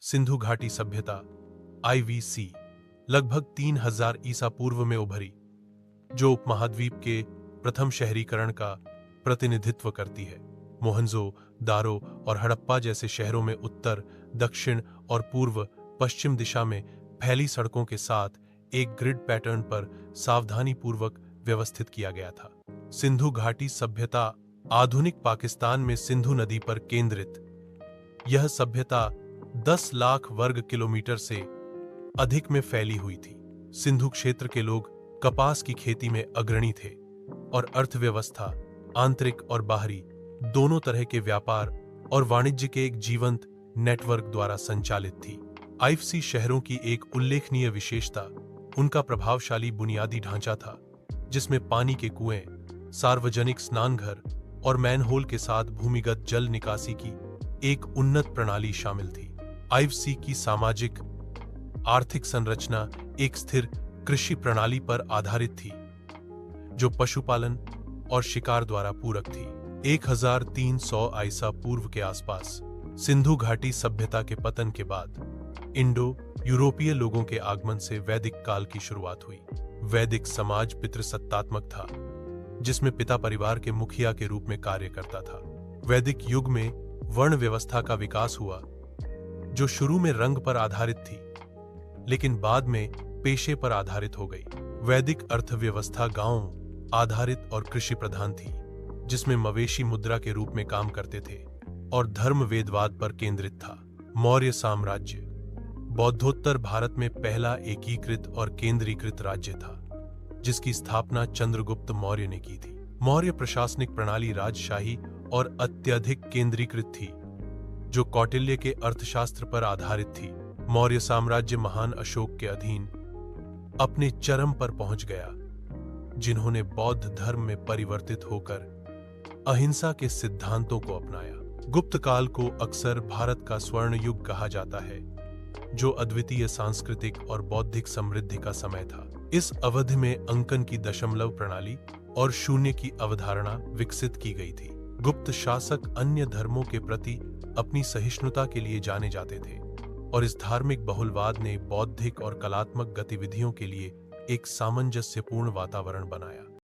सिंधु घाटी सभ्यता IVC लगभग 3000 ईसा पूर्व में उभरी, जो उपमहाद्वीप के प्रथम शहरीकरण का प्रतिनिधित्व करती है। मोहनजो दारो और हड़प्पा जैसे शहरों में उत्तर, दक्षिण और पूर्व पश्चिम दिशा में फैली सड़कों के साथ एक ग्रिड पैटर्न पर सावधानीपूर्वक व्यवस्थित किया गया था। सिंधु घाटी सभ्यता आधुनिक पाकिस्तान में सिंधु नदी पर केंद्रित। यह सभ्यता 10 लाख वर्ग किलोमीटर से अधिक में फैली हुई थी। सिंधु क्षेत्र के लोग कपास की खेती में अग्रणी थे और अर्थव्यवस्था आंतरिक और बाहरी दोनों तरह के व्यापार और वाणिज्य के एक जीवंत नेटवर्क द्वारा संचालित थी। IVC शहरों की एक उल्लेखनीय विशेषता उनका प्रभावशाली बुनियादी ढांचा था, जिसमें पानी के कुएं, सार्वजनिक स्नानघर और मैनहोल के साथ भूमिगत जल निकासी की एक उन्नत प्रणाली शामिल थी। IVC की सामाजिक आर्थिक संरचना एक स्थिर कृषि प्रणाली पर आधारित थी, जो पशुपालन और शिकार द्वारा पूरक थी। 1300 ईसा पूर्व के आसपास सिंधु घाटी सभ्यता के पतन के बाद इंडो यूरोपीय लोगों के आगमन से वैदिक काल की शुरुआत हुई। वैदिक समाज पितृसत्तात्मक था, जिसमें पिता परिवार के मुखिया के रूप में कार्य करता था। वैदिक युग में वर्ण व्यवस्था का विकास हुआ, जो शुरू में रंग पर आधारित थी, लेकिन बाद में पेशे पर आधारित हो गई। वैदिक अर्थव्यवस्था गांव आधारित और कृषि प्रधान थी, जिसमें मवेशी मुद्रा के रूप में काम करते थे और धर्म वेदवाद पर केंद्रित था। मौर्य साम्राज्य बौद्धोत्तर भारत में पहला एकीकृत और केंद्रीकृत राज्य था, जिसकी स्थापना चंद्रगुप्त मौर्य ने की थी। मौर्य प्रशासनिक प्रणाली राजशाही और अत्यधिक केंद्रीकृत थी, जो कौटिल्य के अर्थशास्त्र पर आधारित थी। मौर्य साम्राज्य महान अशोक के अधीन अपने चरम पर पहुंच गया, जिन्होंने बौद्ध धर्म में परिवर्तित होकर अहिंसा के सिद्धांतों को अपनाया। गुप्त काल को अक्सर भारत का स्वर्ण युग कहा जाता है, जो अद्वितीय सांस्कृतिक और बौद्धिक समृद्धि का समय था। इस अवधि में अंकन की दशमलव प्रणाली और शून्य की अवधारणा विकसित की गई थी। गुप्त शासक अन्य धर्मों के प्रति अपनी सहिष्णुता के लिए जाने जाते थे, और इस धार्मिक बहुलवाद ने बौद्धिक और कलात्मक गतिविधियों के लिए एक सामंजस्यपूर्ण वातावरण बनाया।